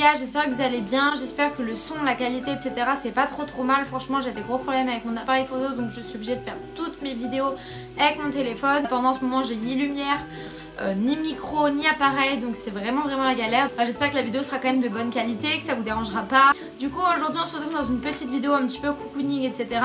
gars, j'espère que vous allez bien, j'espère que le son, la qualité etc c'est pas trop mal. Franchement j'ai des gros problèmes avec mon appareil photo donc je suis obligée de faire toutes mes vidéos avec mon téléphone. Pendant ce moment j'ai ni lumière, ni micro, ni appareil, donc c'est vraiment la galère. J'espère que la vidéo sera quand même de bonne qualité, que ça vous dérangera pas. Du coup aujourd'hui on se retrouve dans une petite vidéo un petit peu cocooning etc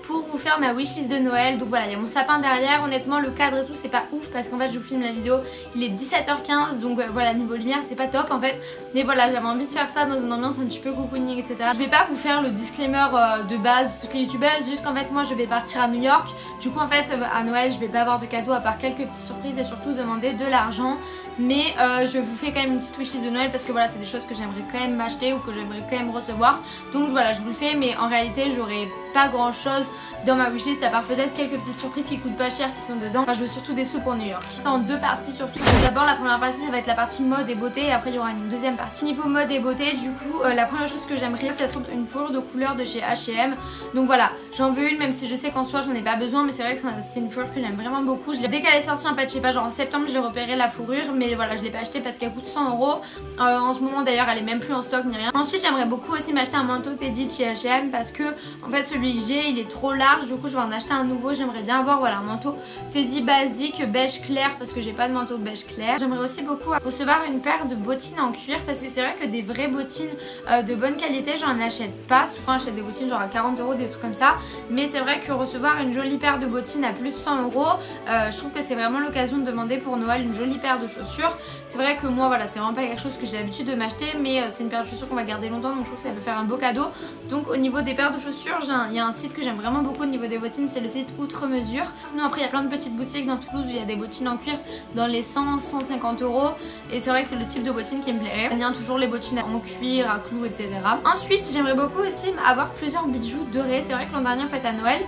pour vous faire ma wishlist de Noël. Donc voilà, il y a mon sapin derrière, honnêtement le cadre et tout c'est pas ouf parce qu'en fait je vous filme la vidéo, il est 17h15 donc voilà, niveau lumière c'est pas top en fait. Mais voilà, j'avais envie de faire ça dans une ambiance un petit peu cocooning etc. Je vais pas vous faire le disclaimer de base de toutes les youtubeuses, juste qu'en fait moi je vais partir à New York. Du coup en fait à Noël je vais pas avoir de cadeaux à part quelques petites surprises et surtout demander de l'argent. Mais je vous fais quand même une petite wishlist de Noël parce que voilà c'est des choses que j'aimerais quand même m'acheter ou que j'aimerais quand même recevoir. Donc voilà, je vous le fais, mais en réalité j'aurai pas grand chose dans ma wishlist à part peut-être quelques petites surprises qui coûtent pas cher qui sont dedans. Enfin, je veux surtout des sous pour New York. C'est en deux parties surtout. D'abord la première partie ça va être la partie mode et beauté et après il y aura une deuxième partie niveau mode et beauté. Du coup la première chose que j'aimerais ça serait une fourrure de couleur de chez H&M. Donc voilà, j'en veux une même si je sais qu'en soi j'en ai pas besoin, mais c'est vrai que c'est une fourrure que j'aime vraiment beaucoup. Dès qu'elle est sortie en fait, je sais pas, genre en septembre je l'ai repéré la fourrure, mais voilà je l'ai pas acheté parce qu'elle coûte 100 €. En ce moment d'ailleurs elle est même plus en stock ni rien. Ensuite j'aimerais beaucoup aussi m'acheter un manteau Teddy de chez H&M parce que en fait celui que j'ai il est trop large, du coup je vais en acheter un nouveau. J'aimerais bien avoir voilà un manteau Teddy basique beige clair parce que j'ai pas de manteau beige clair. J'aimerais aussi beaucoup recevoir une paire de bottines en cuir parce que c'est vrai que des vraies bottines de bonne qualité j'en achète pas. Souvent j'achète des bottines genre à 40 €, des trucs comme ça, mais c'est vrai que recevoir une jolie paire de bottines à plus de 100 €, je trouve que c'est vraiment l'occasion de demander pour Noël une jolie paire de chaussures. C'est vrai que moi voilà c'est vraiment pas quelque chose que j'ai l'habitude de m'acheter, mais c'est une paire de chaussures qu'on va garder longtemps donc je trouve que ça peut faire un beau cadeau. Donc au niveau des paires de chaussures il y a un site que j'aime vraiment beaucoup au niveau des bottines, c'est le site Outre Mesure. Sinon après il y a plein de petites boutiques dans Toulouse où il y a des bottines en cuir dans les 100-150 € et c'est vrai que c'est le type de bottines qui me plairait. J'aime bien toujours les bottines en cuir, à clous etc. Ensuite j'aimerais beaucoup aussi avoir plusieurs bijoux dorés. C'est vrai que l'an dernier en fait à Noël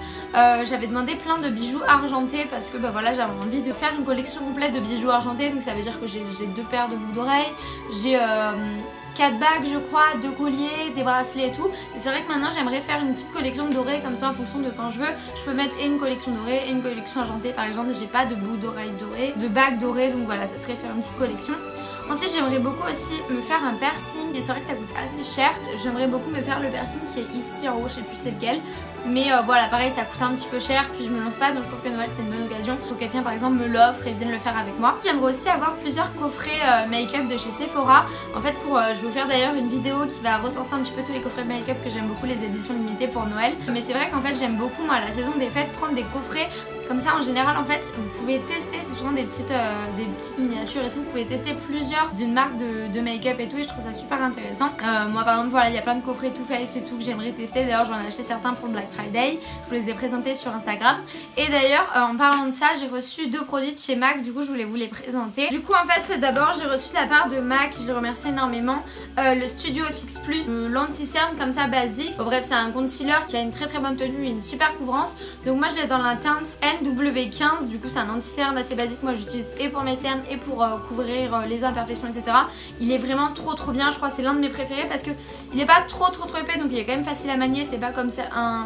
j'avais demandé plein de bijoux argentés parce que bah voilà j'avais envie de faire une collection complète de bijoux argentés. Donc ça veut dire que j'ai 2 paires de boucles d'oreilles, j'ai 4 bagues je crois, 2 colliers, des bracelets et tout. Et c'est vrai que maintenant j'aimerais faire une petite collection dorée comme ça en fonction de quand je veux. Je peux mettre et une collection dorée et une collection argentée par exemple. J'ai pas de boucles d'oreilles dorées, de bagues dorées, donc voilà ça serait faire une petite collection. Ensuite j'aimerais beaucoup aussi me faire un piercing et c'est vrai que ça coûte assez cher. J'aimerais beaucoup me faire le piercing qui est ici en haut, je sais plus c'est lequel. Mais voilà pareil ça coûte un petit peu cher puis je me lance pas donc je trouve que Noël c'est une bonne occasion. Faut que quelqu'un par exemple me l'offre et vienne le faire avec moi. J'aimerais aussi avoir plusieurs coffrets make-up de chez Sephora. En fait je vais vous faire d'ailleurs une vidéo qui va recenser un petit peu tous les coffrets make-up que j'aime beaucoup, les éditions limitées pour Noël. Mais c'est vrai qu'en fait j'aime beaucoup moi la saison des fêtes prendre des coffrets comme ça. En général en fait vous pouvez tester, c'est souvent des petites miniatures et tout, vous pouvez tester plusieurs d'une marque de make-up et tout et je trouve ça super intéressant. Moi par exemple voilà il y a plein de coffrets Too Faced et tout que j'aimerais tester. D'ailleurs j'en ai acheté certains pour le Black Friday, je vous les ai présentés sur Instagram. Et d'ailleurs en parlant de ça j'ai reçu 2 produits de chez MAC, du coup je voulais vous les présenter. Du coup en fait d'abord j'ai reçu de la part de MAC, je les remercie énormément, le Studio FX Plus, l'anti-cerne comme ça basique. Bon, bref c'est un concealer qui a une très bonne tenue et une super couvrance. Donc moi je l'ai dans la teinte NW15, du coup c'est un anti-cerne assez basique. Moi j'utilise et pour mes cernes et pour couvrir les imperfections etc. Il est vraiment trop bien, je crois que c'est l'un de mes préférés parce que il est pas trop épais donc il est quand même facile à manier. C'est pas comme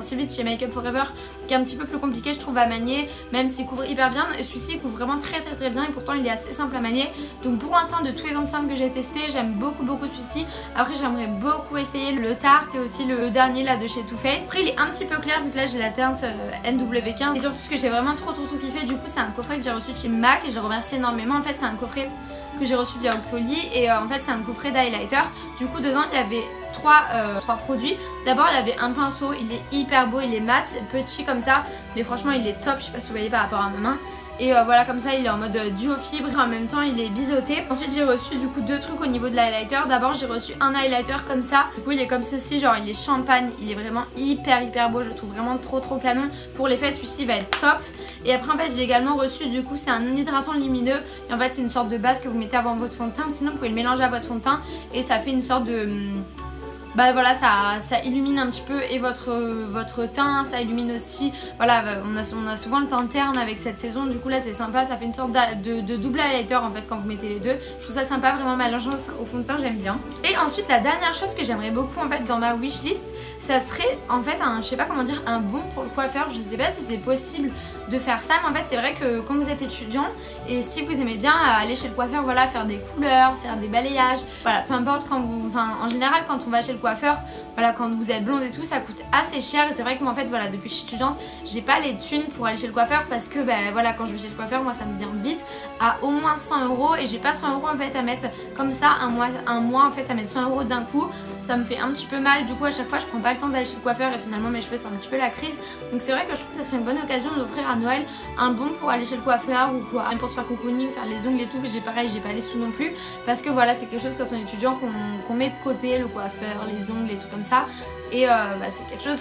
celui de chez Make Up Forever qui est un petit peu plus compliqué je trouve à manier, même s'il couvre hyper bien. Et celui-ci il couvre vraiment très bien et pourtant il est assez simple à manier. Donc pour l'instant de tous les anti-cernes que j'ai testé j'aime beaucoup celui-ci. Après j'aimerais beaucoup essayer le Tarte et aussi le dernier là de chez Too Faced. Après il est un petit peu clair vu que là j'ai la teinte NW15 et surtout ce que j'ai vraiment trop kiffé, du coup c'est un coffret que j'ai reçu de chez MAC et je remercie énormément. En fait c'est un coffret que j'ai reçu via Octoly et en fait c'est un coffret d'highlighter. Du coup dedans il y avait 3 produits. D'abord il y avait un pinceau, il est hyper beau, il est mat, petit comme ça, mais franchement il est top, je sais pas si vous voyez par rapport à ma main. Et voilà comme ça il est en mode duo fibre et en même temps il est biseauté. Ensuite j'ai reçu du coup 2 trucs au niveau de l'highlighter. D'abord j'ai reçu un highlighter comme ça, du coup il est comme ceci, genre il est champagne, il est vraiment hyper beau, je le trouve vraiment trop canon. Pour les fêtes celui-ci va être top. Et après en fait j'ai également reçu du coup c'est un hydratant lumineux et en fait c'est une sorte de base que vous mettez avant votre fond de teint, sinon vous pouvez le mélanger à votre fond de teint et ça fait une sorte de... bah voilà ça illumine un petit peu et votre teint, ça illumine aussi, voilà on a souvent le teint terne avec cette saison, du coup là c'est sympa, ça fait une sorte de double highlighter en fait quand vous mettez les deux. Je trouve ça sympa, vraiment mélangeant au fond de teint, j'aime bien. Et ensuite la dernière chose que j'aimerais beaucoup en fait dans ma wishlist, ça serait en fait un, je sais pas comment dire, un bon pour le coiffeur. Je sais pas si c'est possible de faire ça, mais en fait c'est vrai que quand vous êtes étudiant et si vous aimez bien aller chez le coiffeur, voilà, faire des couleurs, faire des balayages, voilà, peu importe, quand vous, enfin en général quand on va chez le coiffeur, voilà, quand vous êtes blonde et tout, ça coûte assez cher et c'est vrai que moi en fait voilà, depuis que je suis étudiante, j'ai pas les thunes pour aller chez le coiffeur parce que voilà, quand je vais chez le coiffeur, moi ça me vient vite à au moins 100 € et j'ai pas 100 € en fait à mettre comme ça un mois en fait à mettre 100 € d'un coup, ça me fait un petit peu mal, du coup à chaque fois je prends pas le temps d'aller chez le coiffeur et finalement mes cheveux c'est un petit peu la crise, donc c'est vrai que je trouve que ça serait une bonne occasion d'offrir à Noël un bon pour aller chez le coiffeur ou quoi, même pour se faire cocooning, faire les ongles et tout, mais j'ai pareil, j'ai pas les sous non plus parce que voilà, c'est quelque chose quand on est étudiant qu'on met de côté, le coiffeur, les ongles et tout comme ça. Et c'est quelque chose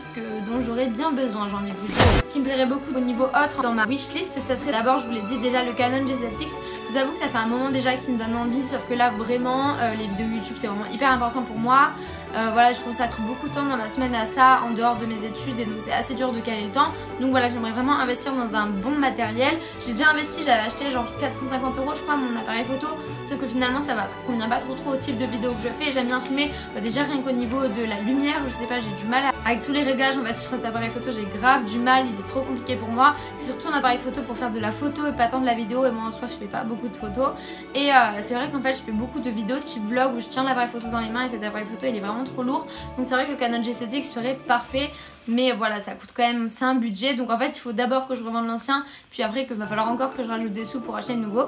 dont j'aurais bien besoin, j'ai envie de vous dire. Ce qui me plairait beaucoup au niveau autre dans ma wishlist, ça serait d'abord, je vous l'ai dit déjà, le Canon G7X. Je vous avoue que ça fait un moment déjà qui me donne envie, sauf que là vraiment les vidéos YouTube c'est vraiment hyper important pour moi. Voilà, je consacre beaucoup de temps dans ma semaine à ça en dehors de mes études et donc c'est assez dur de caler le temps. Donc voilà, j'aimerais vraiment investir dans un bon matériel. J'ai déjà investi, j'avais acheté genre 450 € je crois mon appareil photo, sauf que finalement ça convient pas trop au type de vidéo que je fais. J'aime bien filmer, déjà rien qu'au niveau de la lumière, je sais pas, j'ai du mal avec tous les réglages en fait sur cet appareil photo, j'ai grave du mal, il est trop compliqué pour moi. C'est surtout un appareil photo pour faire de la photo et pas tant de la vidéo, et moi en soi je fais pas beaucoup de photos. Et c'est vrai qu'en fait je fais beaucoup de vidéos type vlog où je tiens l'appareil photo dans les mains et cet appareil photo il est vraiment trop lourd. Donc c'est vrai que le Canon G7X serait parfait, mais voilà, ça coûte quand même, c'est un budget. Donc en fait il faut d'abord que je revende l'ancien, puis après qu'il va falloir encore que je rajoute des sous pour acheter le nouveau.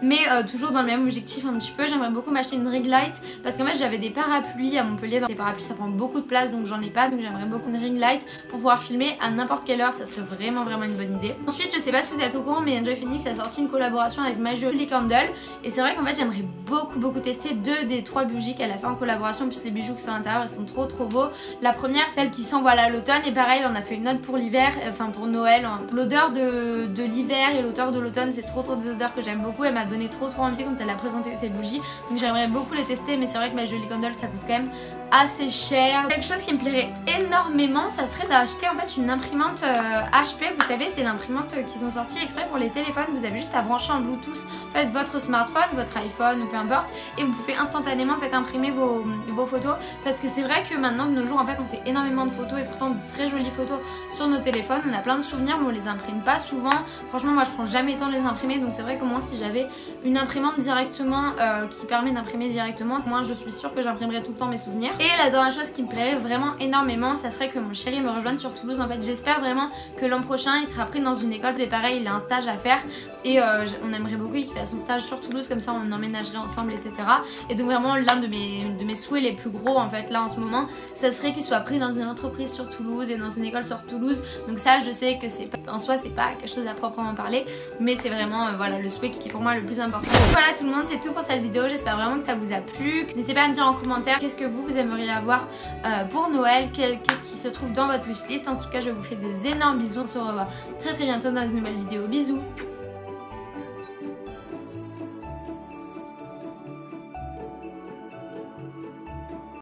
Mais toujours dans le même objectif un petit peu, j'aimerais beaucoup m'acheter une ring light parce qu'en fait j'avais des parapluies à Montpellier. Dans les parapluies ça prend beaucoup de place donc j'en ai pas, donc j'aimerais beaucoup une ring light pour pouvoir filmer à n'importe quelle heure, ça serait vraiment une bonne idée. Ensuite je sais pas si vous êtes au courant mais Enjoy Phoenix a sorti une collaboration avec My Jolly Candle et c'est vrai qu'en fait j'aimerais beaucoup tester 2 des 3 bougies qu'elle a fait en collaboration puisque les bijoux qui sont à l'intérieur ils sont trop beaux. La première, celle qui sent voilà l'automne, et pareil on a fait une autre pour l'hiver, enfin pour Noël. L'odeur de l'hiver et l'odeur de l'automne c'est trop des odeurs que j'aime beaucoup, elle m'a donné trop envie quand elle a présenté ses bougies, donc j'aimerais beaucoup les tester, mais c'est vrai que My Jolly Candle ça coûte quand même assez cher. Quelque chose qui me plairait énormément, ça serait d'acheter en fait une imprimante HP. Vous savez, c'est l'imprimante qu'ils ont sorti exprès pour les téléphones. Vous avez juste à brancher en Bluetooth en fait votre smartphone, votre iPhone ou peu importe, et vous pouvez instantanément en fait imprimer vos photos. Parce que c'est vrai que maintenant de nos jours en fait on fait énormément de photos et pourtant de très jolies photos sur nos téléphones. On a plein de souvenirs mais on les imprime pas souvent. Franchement moi je prends jamais le temps de les imprimer, donc c'est vrai que moi si j'avais une imprimante directement qui permet d'imprimer directement, moi je suis sûre que j'imprimerais tout le temps mes souvenirs. Et la dernière chose qui me plairait vraiment énormément, ça serait que mon chéri me rejoigne sur Toulouse. En fait j'espère vraiment que l'an prochain il sera pris dans une école, c'est pareil, il a un stage à faire et on aimerait beaucoup qu'il fasse son stage sur Toulouse, comme ça on emménagerait ensemble etc. Et donc vraiment l'un de mes souhaits les plus gros en fait là en ce moment, ça serait qu'il soit pris dans une entreprise sur Toulouse et dans une école sur Toulouse. Donc ça je sais que c'est en soi c'est pas quelque chose à proprement parler, mais c'est vraiment voilà le souhait qui est pour moi le plus important. Donc voilà tout le monde, c'est tout pour cette vidéo, j'espère vraiment que ça vous a plu. N'hésitez pas à me dire en commentaire qu'est-ce que vous aimeriez avoir pour Noël, qu'est-ce qui se trouve dans votre wishlist. En tout cas je vous fais des énormes bisous, on se revoit très bientôt dans une nouvelle vidéo, bisous.